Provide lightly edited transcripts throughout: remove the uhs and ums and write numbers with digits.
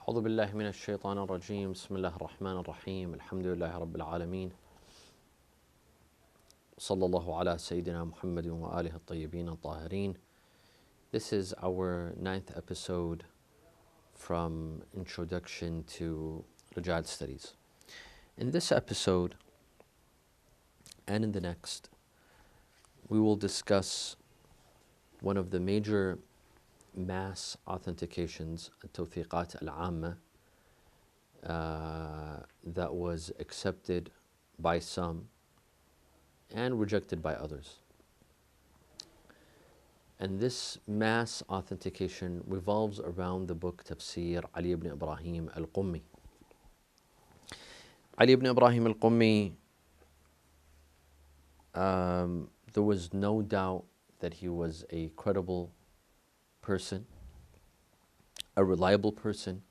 أعوذ بالله من الشيطان الرجيم بسم الله الرحمن الرحيم الحمد لله رب العالمين صلى الله على سيدنا محمد وآله الطيبين الطاهرين. This is our 9th episode from Introduction to Rijal Studies. In this episode and in the next, we will discuss one of the major mass authentications, التوثيقات العامة, that was accepted by some and rejected by others. And this mass authentication revolves around the book Tafsir Ali ibn Ibrahim Al Qumi. Ali ibn Ibrahim Al Qumi, there was no doubt that he was a credible person, a reliable person,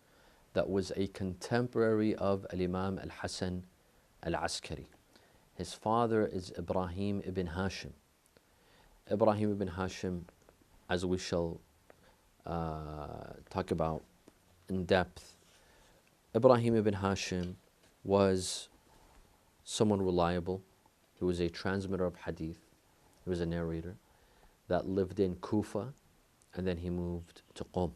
that was a contemporary of Al-Imam Al-Hasan Al-Askari. His father is Ibrahim ibn Hashim. Ibrahim ibn Hashim, as we shall talk about in depth, Ibrahim ibn Hashim was someone reliable. He was a transmitter of hadith. He was a narrator that lived in Kufa, and then he moved to Qum.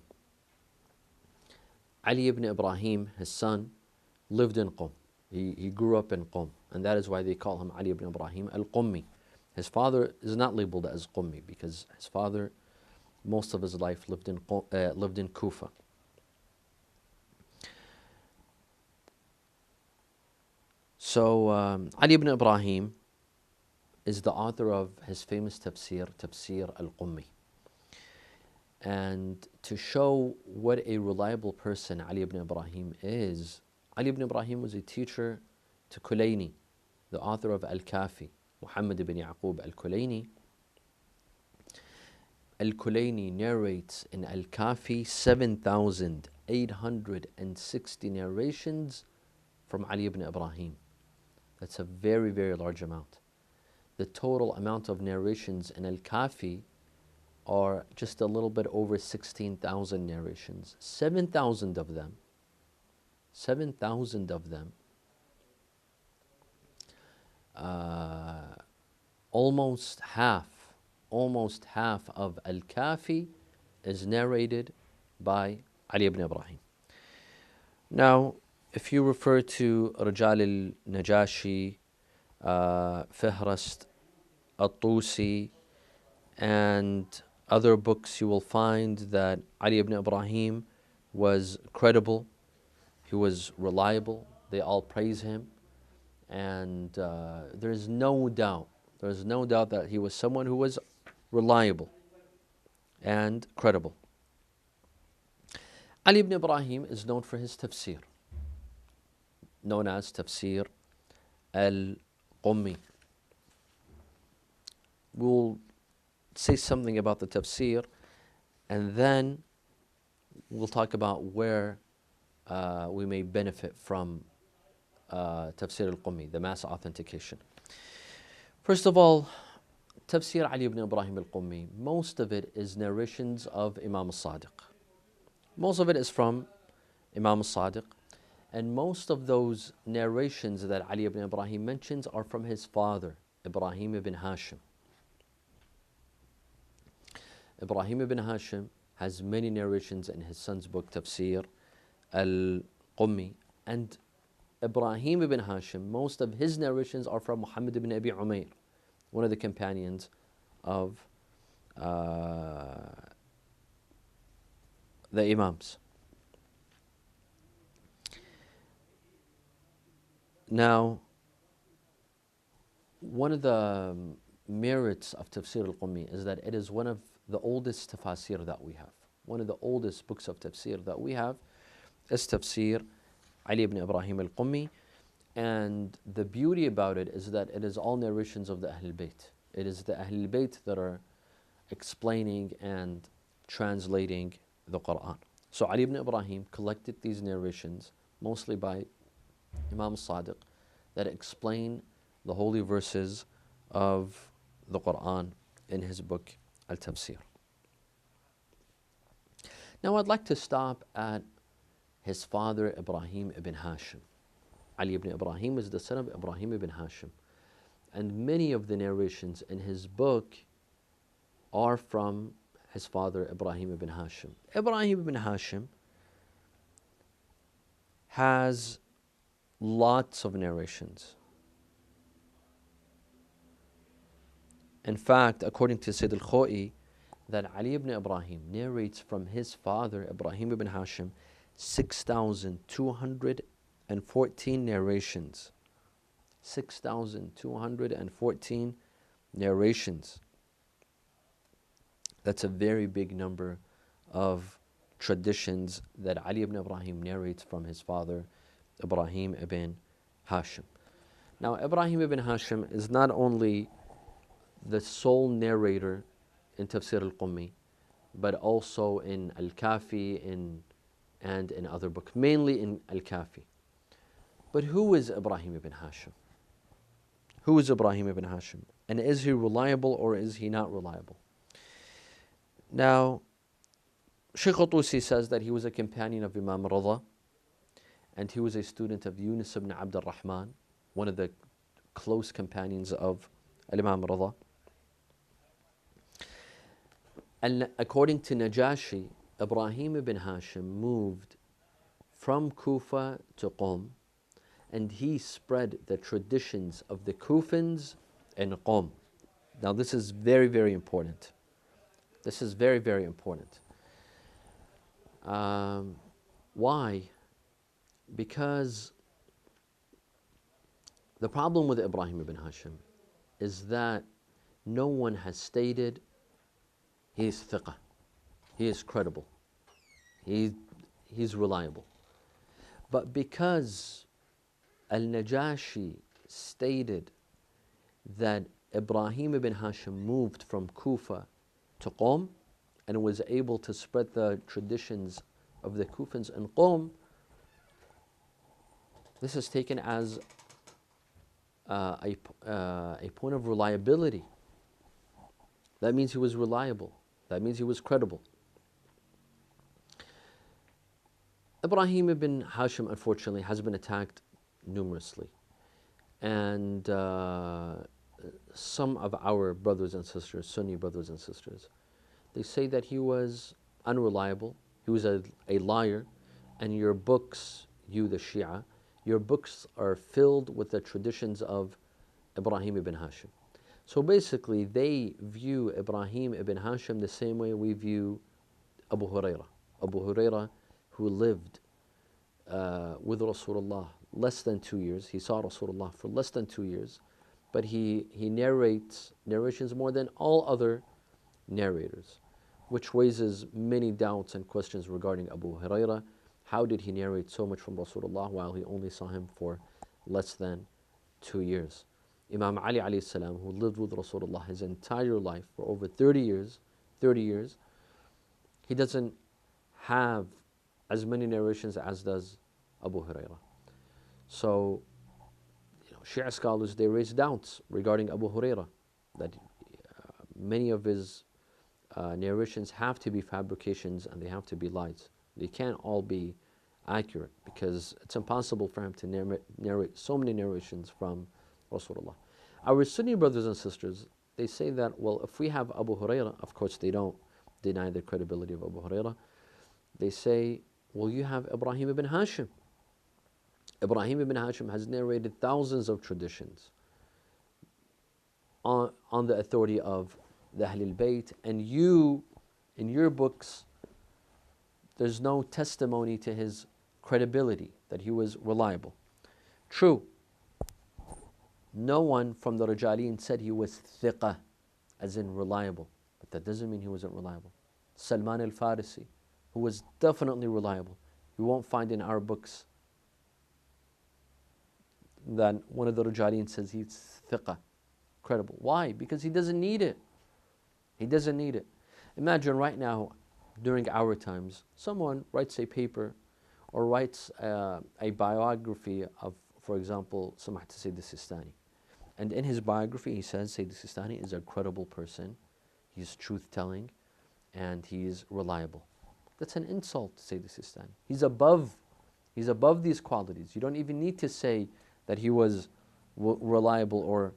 Ali ibn Ibrahim, his son, lived in Qum. He grew up in Qum, and that is why they call him Ali ibn Ibrahim al-Qummi. His father is not labeled as Qummi because his father, most of his life, lived in Kufa. So Ali ibn Ibrahim is the author of his famous tafsir, Tafsir al-Qummi. And to show what a reliable person Ali ibn Ibrahim is, Ali ibn Ibrahim was a teacher to Kulayni, the author of Al-Kafi, Muhammad ibn Yaqub al-Kulayni. Al-Kulayni narrates in Al-Kafi 7,860 narrations from Ali ibn Ibrahim. That's a very, very large amount. The total amount of narrations in Al-Kafi are just a little bit over 16,000 narrations. 7,000 of them, almost half of Al-Kafi is narrated by Ali ibn Ibrahim. Now, if you refer to Rijal al-Najashi, Fihrast al-Tusi, and other books, you will find that Ali ibn Ibrahim was credible, he was reliable, they all praise him, and there's no doubt that he was someone who was reliable and credible. Ali ibn Ibrahim is known for his tafsir, known as Tafsir al-Qummi. We'll say something about the tafsir, and then we'll talk about where we may benefit from Tafsir al-Qummi, the mass authentication. First of all, Tafsir Ali ibn Ibrahim al-Qummi, most of it is narrations of Imam al-Sadiq. Most of it is from Imam al-Sadiq, and most of those narrations that Ali ibn Ibrahim mentions are from his father, Ibrahim ibn Hashim. Ibrahim ibn Hashim has many narrations in his son's book, Tafsir al-Qummi. And Ibrahim ibn Hashim, most of his narrations are from Muhammad ibn Abi Umayr, one of the companions of the Imams. Now, one of the merits of Tafsir al-Qummi is that it is one of the oldest tafasir that we have. One of the oldest books of tafsir that we have is Tafsir Ali ibn Ibrahim al-Qummi. And the beauty about it is that it is all narrations of the Ahlul Bayt. It is the Ahlul Bayt that are explaining and translating the Quran. So Ali ibn Ibrahim collected these narrations, mostly by Imam Sadiq, that explain the holy verses of the Quran in his book Al-Tafsir. Now I'd like to stop at his father Ibrahim ibn Hashim. Ali ibn Ibrahim is the son of Ibrahim ibn Hashim. And many of the narrations in his book are from his father Ibrahim ibn Hashim. Ibrahim ibn Hashim has lots of narrations. In fact, according to Sayyid al-Khoi, that Ali ibn Ibrahim narrates from his father Ibrahim ibn Hashim 6,214 narrations. 6,214 narrations. That's a very big number of traditions that Ali ibn Ibrahim narrates from his father Ibrahim ibn Hashim. Now, Ibrahim ibn Hashim is not only the sole narrator in Tafsir al-Qumi, but also in Al-Kafi and in other books, mainly in Al-Kafi. But who is Ibrahim ibn Hashim? Who is Ibrahim ibn Hashim? And is he reliable or is he not reliable? Now, Shaykh Tusi says that he was a companion of Imam Rida, and he was a student of Yunus ibn Abd al-Rahman, one of the close companions of Imam Rida. And according to Najashi, Ibrahim ibn Hashim moved from Kufa to Qum, and he spread the traditions of the Kufans in Qum. Now this is very, very important. This is very, very important. Why? Because the problem with Ibrahim ibn Hashim is that no one has stated he is thiqah, he is credible, he's reliable. But because Al-Najashi stated that Ibrahim ibn Hashim moved from Kufa to Qum and was able to spread the traditions of the Kufans in Qum, this is taken as a point of reliability. That means he was reliable. That means he was credible. Ibrahim ibn Hashim, unfortunately, has been attacked numerously. And some of our brothers and sisters, Sunni brothers and sisters, they say that he was unreliable, he was a liar, and your books, you the Shia, your books are filled with the traditions of Ibrahim ibn Hashim. So basically, they view Ibrahim ibn Hashim the same way we view Abu Hurairah. Abu Hurairah, who lived with Rasulullah less than 2 years. He saw Rasulullah for less than 2 years, but he narrates narrations more than all other narrators, which raises many doubts and questions regarding Abu Hurairah. How did he narrate so much from Rasulullah while he only saw him for less than 2 years? Imam Ali alayhi salam, who lived with Rasulullah his entire life for over 30 years, he doesn't have as many narrations as does Abu Hurairah. So, Shia scholars, they raise doubts regarding Abu Hurairah, that many of his narrations have to be fabrications and they have to be lies. They can't all be accurate because it's impossible for him to narrate so many narrations from Rasulullah. Our Sunni brothers and sisters, they say that, well, if we have Abu Hurairah, of course they don't deny the credibility of Abu Hurairah. They say, well, you have Ibrahim ibn Hashim. Ibrahim ibn Hashim has narrated thousands of traditions on the authority of the Ahlul Bayt, and you, in your books, there's no testimony to his credibility, that he was reliable. True, no one from the Rijalin said he was thiqah, as in reliable, but that doesn't mean he wasn't reliable. Salman al-Farisi, who was definitely reliable, you won't find in our books that one of the Rijalin says he's thiqah, credible. Why? Because he doesn't need it. He doesn't need it. Imagine right now, during our times, someone writes a paper or writes a biography of, for example, Samahat Sayyid Sistani. And in his biography, he says Sayyid Sistani is a credible person, he's truth-telling, and he's reliable. That's an insult to Sayyid Sistani. He's above He's above these qualities. You don't even need to say that he was reliable or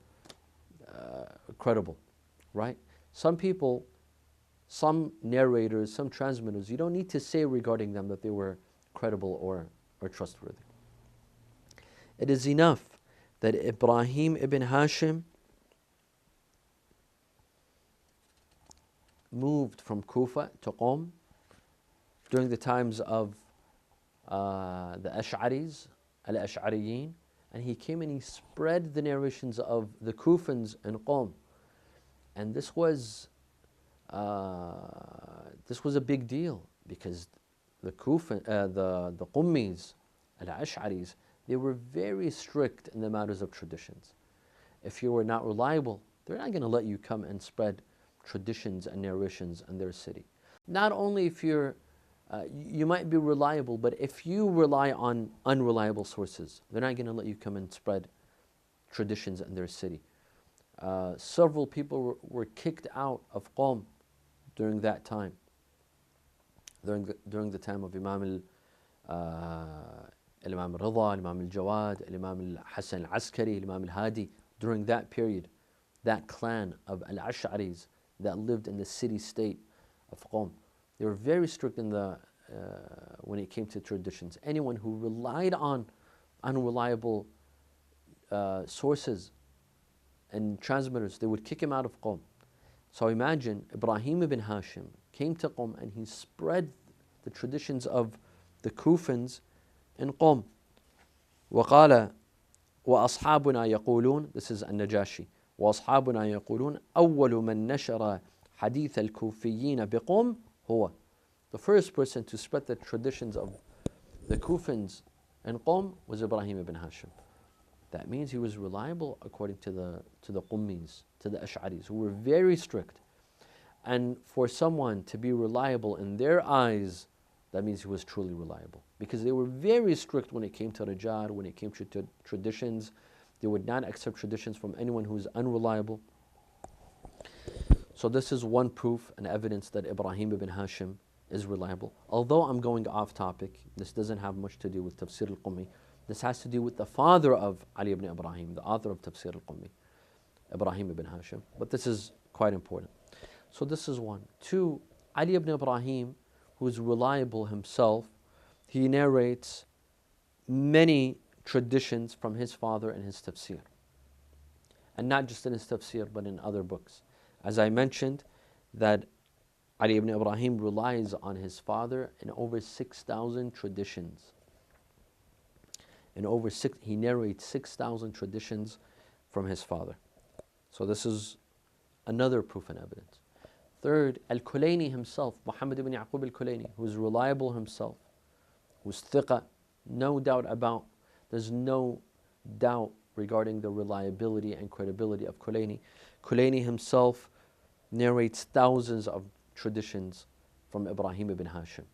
credible, right? Some people, some narrators, some transmitters, you don't need to say regarding them that they were credible or trustworthy. It is enough that Ibrahim ibn Hashim moved from Kufa to Qum during the times of the Ash'aris, Al-Ash'ariyin, and he came and he spread the narrations of the Kufans in Qum. And this was a big deal because the Qummis, Al-Ash'aris, they were very strict in the matters of traditions. If you were not reliable, they're not going to let you come and spread traditions and narrations in their city. Not only if you might be reliable, but if you rely on unreliable sources, they're not going to let you come and spread traditions in their city. Several people were kicked out of Qum during that time, during the time of Imam al-Rida, Imam al-Jawad, Imam al-Hossein Al-Askari, Imam al-Hadi. During that period, that clan of Al-Ash'aris that lived in the city-state of Qum, they were very strict in when it came to traditions. Anyone who relied on unreliable sources and transmitters, they would kick him out of Qum. So imagine Ibrahim ibn Hashim came to Qum and he spread the traditions of the Kufans in Qum. وقال وأصحابنا يقولون, this is النجاشي, وأصحابنا يقولون أول من نشر حديث الكوفيين بقوم هو. The first person to spread the traditions of the Kufans in Qum was Ibrahim ibn Hashim. That means he was reliable according to the Qummis, to the Ash'aris, who were very strict. And for someone to be reliable in their eyes, that means he was truly reliable. Because they were very strict when it came to Rijal, when it came to traditions. They would not accept traditions from anyone who is unreliable. So this is one proof and evidence that Ibrahim ibn Hashim is reliable. Although I'm going off topic, this doesn't have much to do with Tafsir al-Qumi. This has to do with the father of Ali ibn Ibrahim, the author of Tafsir al-Qumi, Ibrahim ibn Hashim. But this is quite important. So this is one. Two, Ali ibn Ibrahim, who is reliable himself, he narrates many traditions from his father in his tafsir. And not just in his tafsir, but in other books. As I mentioned, that Ali ibn Ibrahim relies on his father in over 6,000 traditions. He narrates 6,000 traditions from his father. So this is another proof and evidence. Third, Al-Kulayni himself, Muhammad ibn Yaqub Al-Kulayni, who is reliable himself, who's thiqa, there's no doubt regarding the reliability and credibility of Kulayni. Kulayni himself narrates thousands of traditions from Ibrahim ibn Hashim.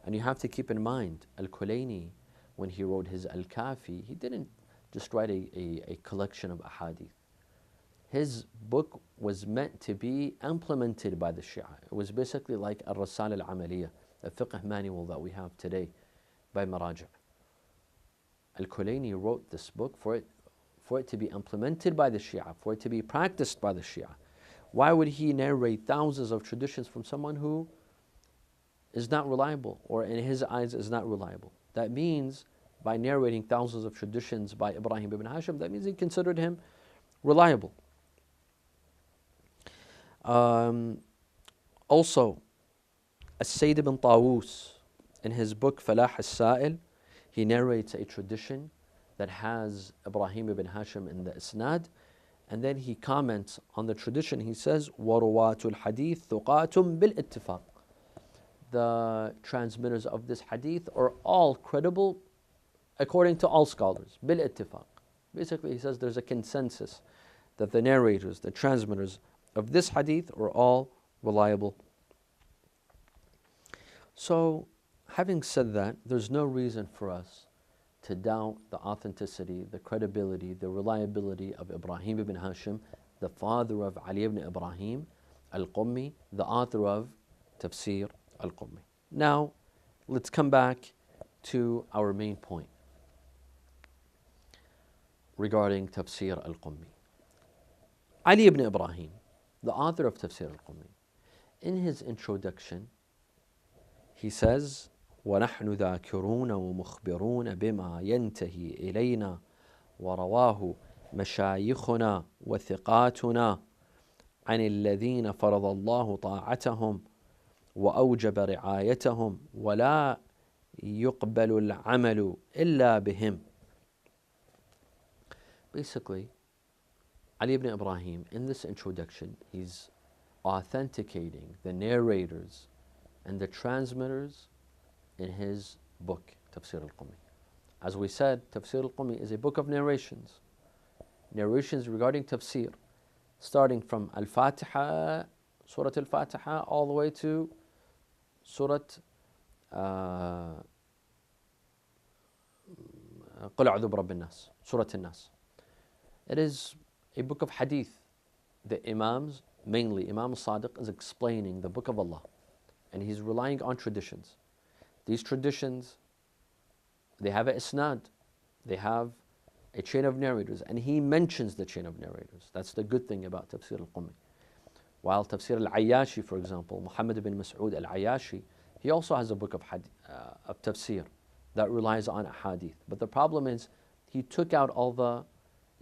And you have to keep in mind, Al-Kulayni, when he wrote his Al-Kafi, he didn't just write a collection of ahadith. His book was meant to be implemented by the Shia. It was basically like Al-Rasal Al-Amaliyah, a fiqh manual that we have today by Maraja. Al-Kulayni wrote this book for it to be implemented by the Shia, for it to be practiced by the Shia. Why would he narrate thousands of traditions from someone who is not reliable, or in his eyes is not reliable? That means by narrating thousands of traditions by Ibrahim ibn Hashim, that means he considered him reliable. Also, As-Sayyid ibn Tawus, in his book Falah al-Sa'il, he narrates a tradition that has Ibrahim ibn Hashim in the Isnad, and then he comments on the tradition. He says, وَرُوَاتُ الْحَدِيث ثُقَاتٌ بِالْإِتِّفَاقِ. The transmitters of this hadith are all credible according to all scholars, bil-ittifaq. Basically, he says there's a consensus that the narrators, the transmitters of this hadith are all reliable. So, having said that, there's no reason for us to doubt the authenticity, the credibility, the reliability of Ibrahim ibn Hashim, the father of Ali ibn Ibrahim al-Qummi, the author of Tafsir al-Qummi. Now, let's come back to our main point regarding Tafsir Al Qumi. Ali ibn Ibrahim, the author of Tafsir Al Qumi, in his introduction, he says, وَنَحْنُ ذَاكِرُونَ وَمُخْبِرُونَ بِمَا يَنْتَهِي إِلَيْنَا وَرَوَاهُ مَشَايِخُنَا وَثِقَاتُنَا عن الذين فرض الله طاعتهم وأوجب رعايتهم ولا يقبل العمل إلا بهم. Basically, Ali ibn Ibrahim, in this introduction, he's authenticating the narrators and the transmitters in his book, Tafsir al-Qumi. As we said, Tafsir al-Qumi is a book of narrations. Narrations regarding tafsir, starting from Al-Fatiha, Surah Al-Fatiha, all the way to Surah قُلْ أَعُوذُ بِرَبِّ النَّاسِ, Surah Al-Nas. It is a book of hadith. The Imams, mainly Imam al-Sadiq, is explaining the book of Allah, and he's relying on traditions. These traditions, they have a isnad, they have a chain of narrators, and he mentions the chain of narrators. That's the good thing about Tafsir al-Qumi. While Tafsir al-Ayyashi, for example, Muhammad ibn Mas'ud al-Ayyashi, he also has a book of tafsir that relies on hadith. But the problem is, he took out all the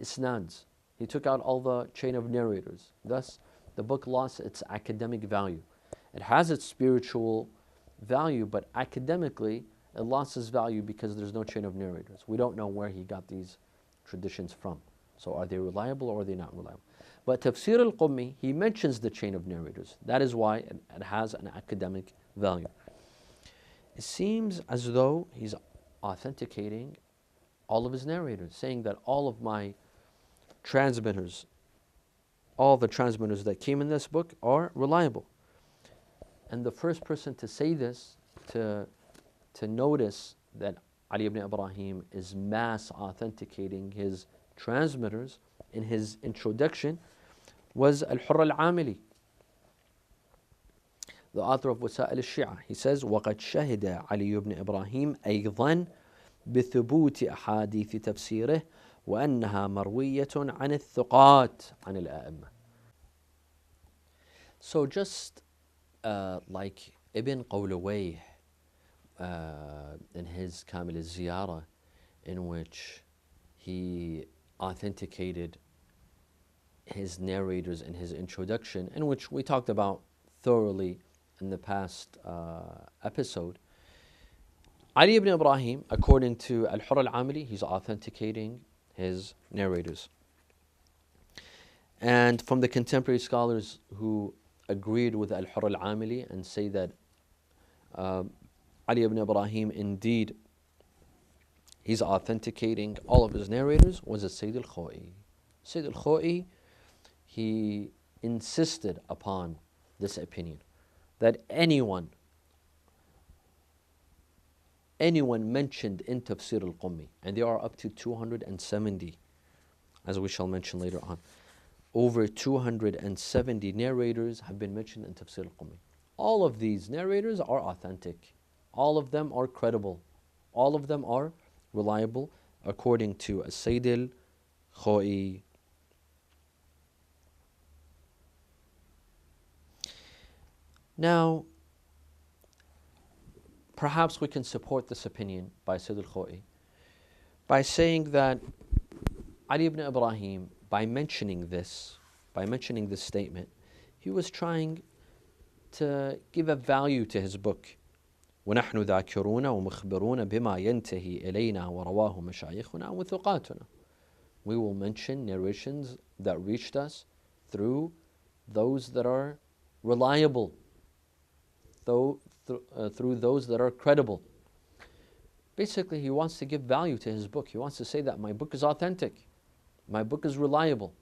isnads, he took out all the chain of narrators. Thus, the book lost its academic value. It has its spiritual value, but academically, it lost its value because there's no chain of narrators. We don't know where he got these traditions from. So are they reliable or are they not reliable? But Tafsir al-Qumi, he mentions the chain of narrators. That is why it has an academic value. It seems as though he's authenticating all of his narrators, saying that all of my transmitters, all the transmitters that came in this book are reliable. And the first person to say this, to notice that Ali ibn Ibrahim is mass authenticating his transmitters in his introduction, was Al-Hurr al-Amili, the author of Wasa'il al-Shi'a. He says, وَقَدْ شَهِدَ عَلِيُّ بْنِ إِبْرَاهِيمَ أَيْضًا بِثُبُوتِ أَحَادِيثِ تَفْسِيرِهِ وَأَنَّهَا مَرْوِيَّةٌ عَنِ الثُّقَاتِ عَنِ الْأَئِمَّةِ. So just like Ibn Qawlawayh in his Kamil al-Ziyara, in which he authenticated his narrators in his introduction, in which we talked about thoroughly in the past episode, Ali ibn Ibrahim, according to Al-Hurr al-Amili, he's authenticating his narrators. And from the contemporary scholars who agreed with Al-Hurr al-Amili and say that Ali ibn Ibrahim indeed he's authenticating all of his narrators, was Sayyid al-Khoi. Sayyid al-Khoi, he insisted upon this opinion that anyone mentioned in Tafsir al-Qumi, and there are up to 270, as we shall mention later on, over 270 narrators have been mentioned in Tafsir al-Qumi. All of these narrators are authentic. All of them are credible. All of them are reliable, according to Sayyid al-Khoi. Now, perhaps we can support this opinion by Sayyid al-Khoi by saying that Ali ibn Ibrahim, by mentioning this statement, he was trying to give a value to his book. وَنَحْنُ ذَاكِرُونَ وَمُخْبِرُونَ بِمَا يَنْتَهِي إِلَيْنَا وَرَوَاهُ مَشَايِخُنَا وَثُقَاتُنَا. We will mention narrations that reached us through those that are reliable, through those that are credible. Basically, he wants to give value to his book. He wants to say that my book is authentic, my book is reliable.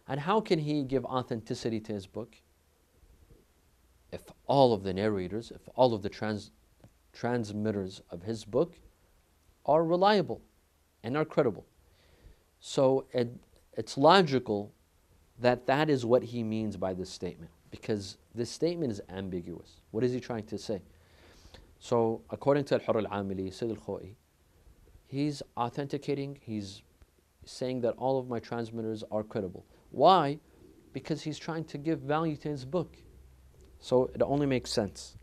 And how can he give authenticity to his book? If all of the narrators, if all of the transmitters of his book are reliable and are credible. So it's logical that that is what he means by this statement, because this statement is ambiguous. What is he trying to say? So according to Al-Hurr Al-Amili, Sayyid Al-Khoi, he's authenticating, he's saying that all of my transmitters are credible. Why? Because he's trying to give value to his book. So it only makes sense.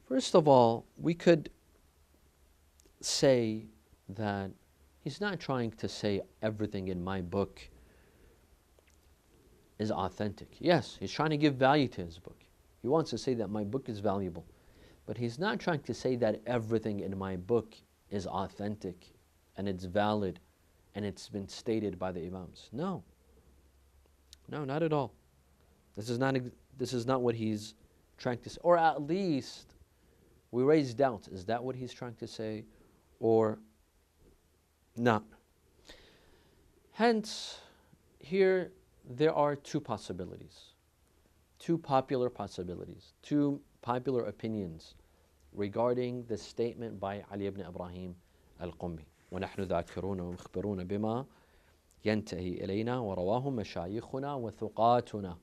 First of all, we could say that he's not trying to say everything in my book is authentic. Yes, he's trying to give value to his book. He wants to say that my book is valuable. But he's not trying to say that everything in my book is authentic and it's valid and it's been stated by the Imams. No. No, not at all. This is not what he's trying to say. Or at least we raise doubts. Is that what he's trying to say or not? Hence, here there are two possibilities, two popular possibilities, two popular opinions regarding the statement by Ali ibn Ibrahim al-Qumi. وَنَحْنُ ذَاكِرُونَ وَمُخْبِرُونَ بِمَا يَنْتَهِي إِلَيْنَا وَرَوَاهُ مَشَايِخُنَا وَثُقَاتُنَا.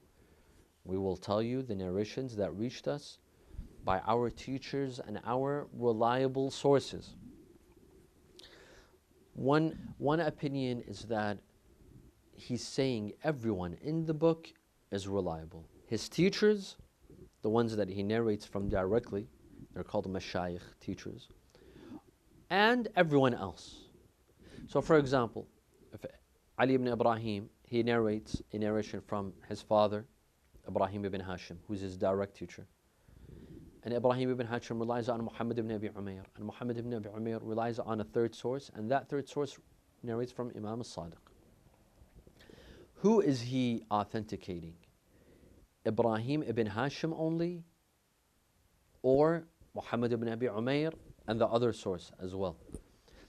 We will tell you the narrations that reached us by our teachers and our reliable sources. One opinion is that he's saying everyone in the book is reliable. His teachers, the ones that he narrates from directly, they're called mashayikh, teachers, and everyone else. So for example, if Ali ibn Ibrahim, he narrates a narration from his father, Ibrahim ibn Hashim, who's his direct teacher. And Ibrahim ibn Hashim relies on Muhammad ibn Abi Umair. And Muhammad ibn Abi Umair relies on a third source, and that third source narrates from Imam al-Sadiq. Who is he authenticating? Ibrahim ibn Hashim only, or Muhammad ibn Abi Umair and the other source as well?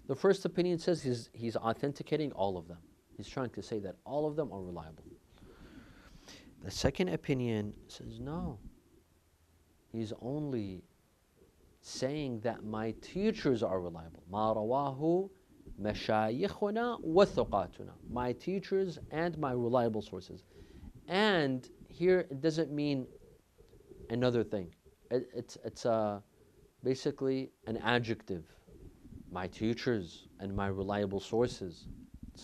The first opinion says he's authenticating all of them. He's trying to say that all of them are reliable. The second opinion says no. He's only saying that my teachers are reliable. ما رواه مشايخنا وثقاتنا. My teachers and my reliable sources. And here it doesn't mean another thing. It's basically an adjective. My teachers and my reliable sources.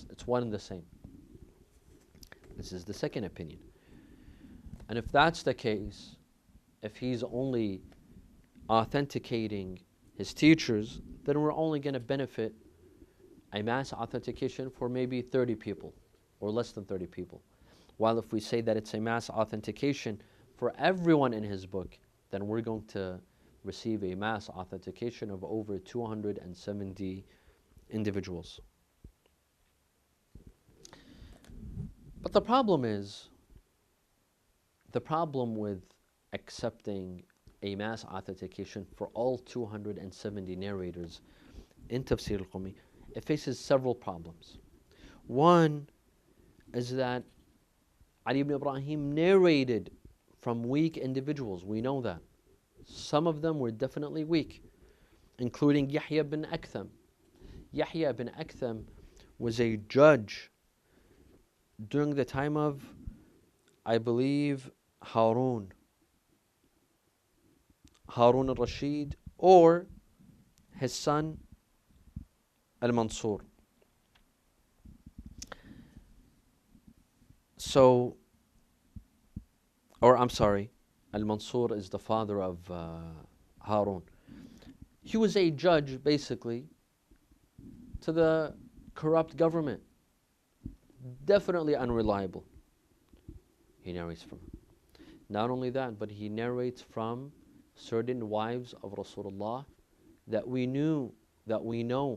It's one and the same. This is the second opinion. And if that's the case, if he's only authenticating his teachers, then we're only going to benefit a mass authentication for maybe 30 people or less than 30 people. While if we say that it's a mass authentication for everyone in his book, then we're going to receive a mass authentication of over 270 individuals. But the problem with accepting a mass authentication for all 270 narrators in Tafsir al-Qumi, it faces several problems. One is that Ali ibn Ibrahim narrated from weak individuals. We know that. Some of them were definitely weak, including Yahya ibn Aktham. Yahya ibn Aktham was a judge during the time of, I believe, Harun al-Rashid, or his son Al-Mansur. So, or I'm sorry, Al-Mansur is the father of Harun. He was a judge, basically, to the corrupt government. Definitely unreliable. He narrates from him. Not only that, but he narrates from certain wives of Rasulullah that we know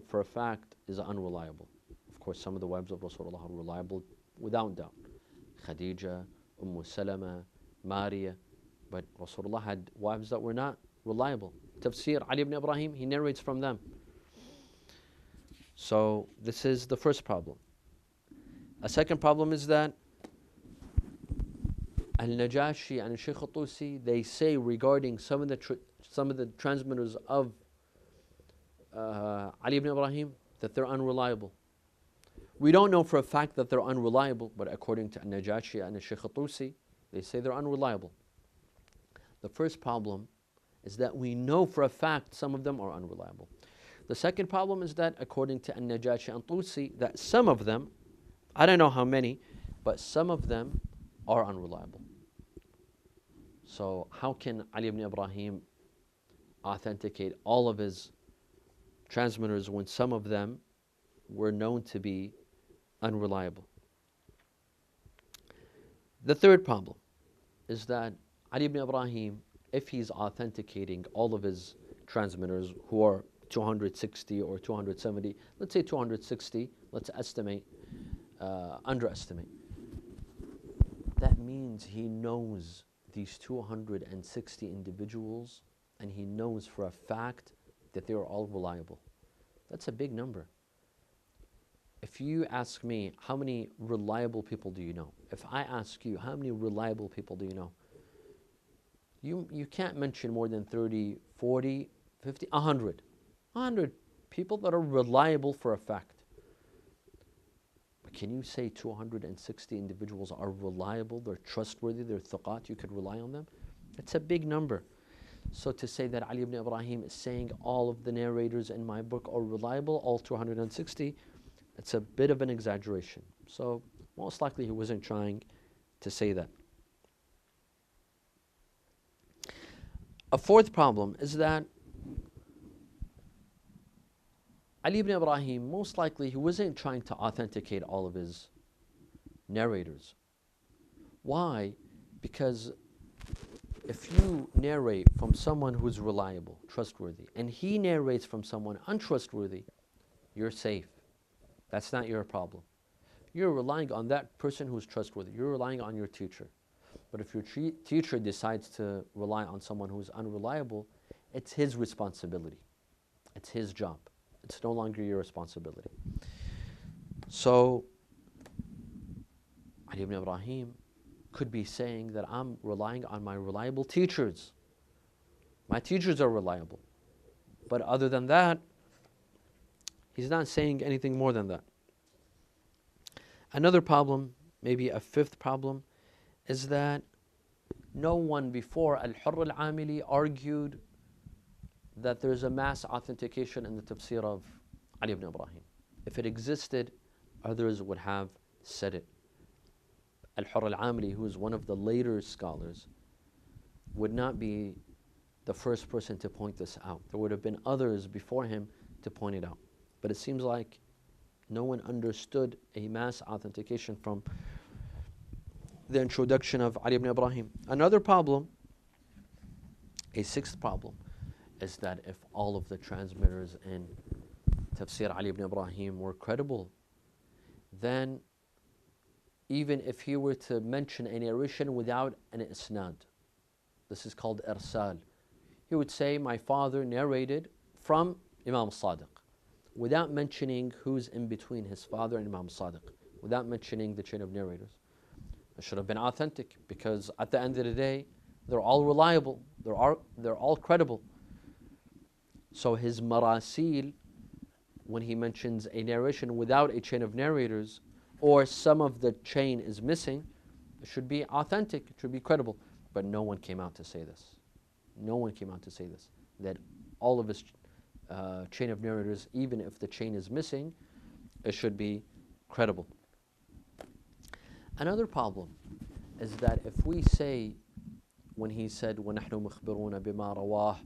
for a fact is unreliable. Of course, some of the wives of Rasulullah are reliable without doubt. Khadija, Salama, Mariya. But Rasulullah had wives that were not reliable. Tafsir, Ali ibn Ibrahim, he narrates from them. So this is the first problem. A second problem is that Al-Najashi and Shaykh al-Tusi, they say regarding some of the transmitters of Ali ibn Ibrahim that they're unreliable. We don't know for a fact that they're unreliable, but according to Al-Najashi and Shaykh al-Tusi, they say they're unreliable. The first problem is that we know for a fact some of them are unreliable. The second problem is that according to An-Najashi and Tusi, that some of them, I don't know how many, but some of them are unreliable. So how can Ali ibn Ibrahim authenticate all of his transmitters when some of them were known to be unreliable? The third problem is that Ali ibn Ibrahim, if he's authenticating all of his transmitters who are 260 or 270, let's say 260, let's underestimate. That means he knows these 260 individuals and he knows for a fact that they are all reliable. That's a big number. If you ask me, how many reliable people do you know? If I ask you, how many reliable people do you know? You can't mention more than 30, 40, 50, 100. 100 people that are reliable for a fact. But can you say 260 individuals are reliable, they're trustworthy, they're thuqat, you could rely on them? It's a big number. So to say that Ali ibn Ibrahim is saying all of the narrators in my book are reliable, all 260, it's a bit of an exaggeration. So most likely he wasn't trying to say that. A fourth problem is that Ali ibn Ibrahim, most likely he wasn't trying to authenticate all of his narrators. Why? Because if you narrate from someone who's reliable, trustworthy, and he narrates from someone untrustworthy, you're safe. That's not your problem. You're relying on that person who's trustworthy. You're relying on your teacher. But if your teacher decides to rely on someone who's unreliable, it's his responsibility. It's his job. It's no longer your responsibility. So, Ali ibn Ibrahim could be saying that I'm relying on my reliable teachers. My teachers are reliable. But other than that, he's not saying anything more than that. Another problem, maybe a fifth problem, is that no one before Al-Hurr al-Amili argued that there's a mass authentication in the tafsir of Ali ibn Ibrahim. If it existed, others would have said it. Al-Hurr al-Amili, who is one of the later scholars, would not be the first person to point this out. There would have been others before him to point it out. But it seems like no one understood a mass authentication from the introduction of Ali ibn Ibrahim. Another problem, a sixth problem, is that if all of the transmitters in Tafsir Ali ibn Ibrahim were credible, then even if he were to mention a narration without an isnad, this is called irsal, he would say, my father narrated from Imam Sadiq, without mentioning who's in between his father and Imam Sadiq, without mentioning the chain of narrators. It should have been authentic, because at the end of the day, they're all reliable, they're all credible. So his marasil, when he mentions a narration without a chain of narrators, or some of the chain is missing, it should be authentic, it should be credible. But no one came out to say this. No one came out to say this, that all of his chain of narrators, even if the chain is missing, it should be credible. Another problem is that if we say, when he said, وَنَحْنُ مُخْبِرُونَ بِمَا رَوَاهُ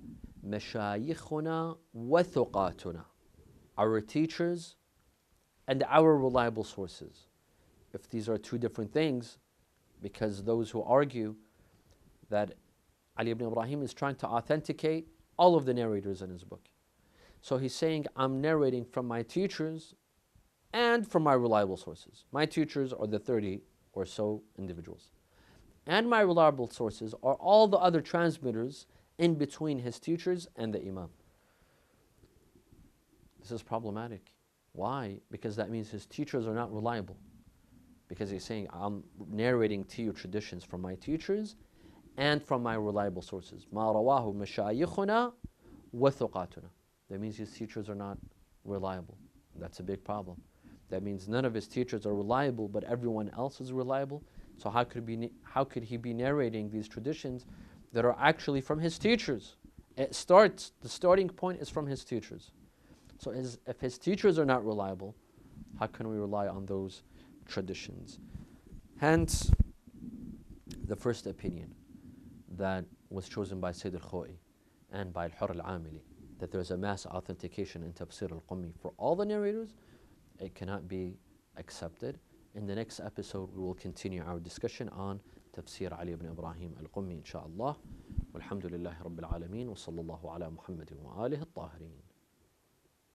مَشَايِخُنَا وَثُقَاتُنَا, our teachers and our reliable sources. If these are two different things, because those who argue that Ali ibn Ibrahim is trying to authenticate all of the narrators in his book. So he's saying, I'm narrating from my teachers and from my reliable sources. My teachers are the 30 or so individuals. And my reliable sources are all the other transmitters in between his teachers and the Imam. This is problematic. Why? Because that means his teachers are not reliable. Because he's saying, I'm narrating to you traditions from my teachers and from my reliable sources. مَا رَوَاهُ مَشَايِخُنَا وَثُقَاتُنَا. That means his teachers are not reliable. That's a big problem. That means none of his teachers are reliable, but everyone else is reliable. So how could he be narrating these traditions that are actually from his teachers. The starting point is from his teachers. So if his teachers are not reliable, how can we rely on those traditions? Hence, the first opinion that was chosen by Sayyid al-Khoi and by Al-Hur al-Amili, that there's a mass authentication in Tafsir al-Qumi for all the narrators, it cannot be accepted. In the next episode, we will continue our discussion on Tafsir Ali ibn Ibrahim al-Qumi, inshaAllah. Walhamdulillahi Rabbil Alameen, wa sallallahu ala Muhammadin wa alihi al-Tahirin.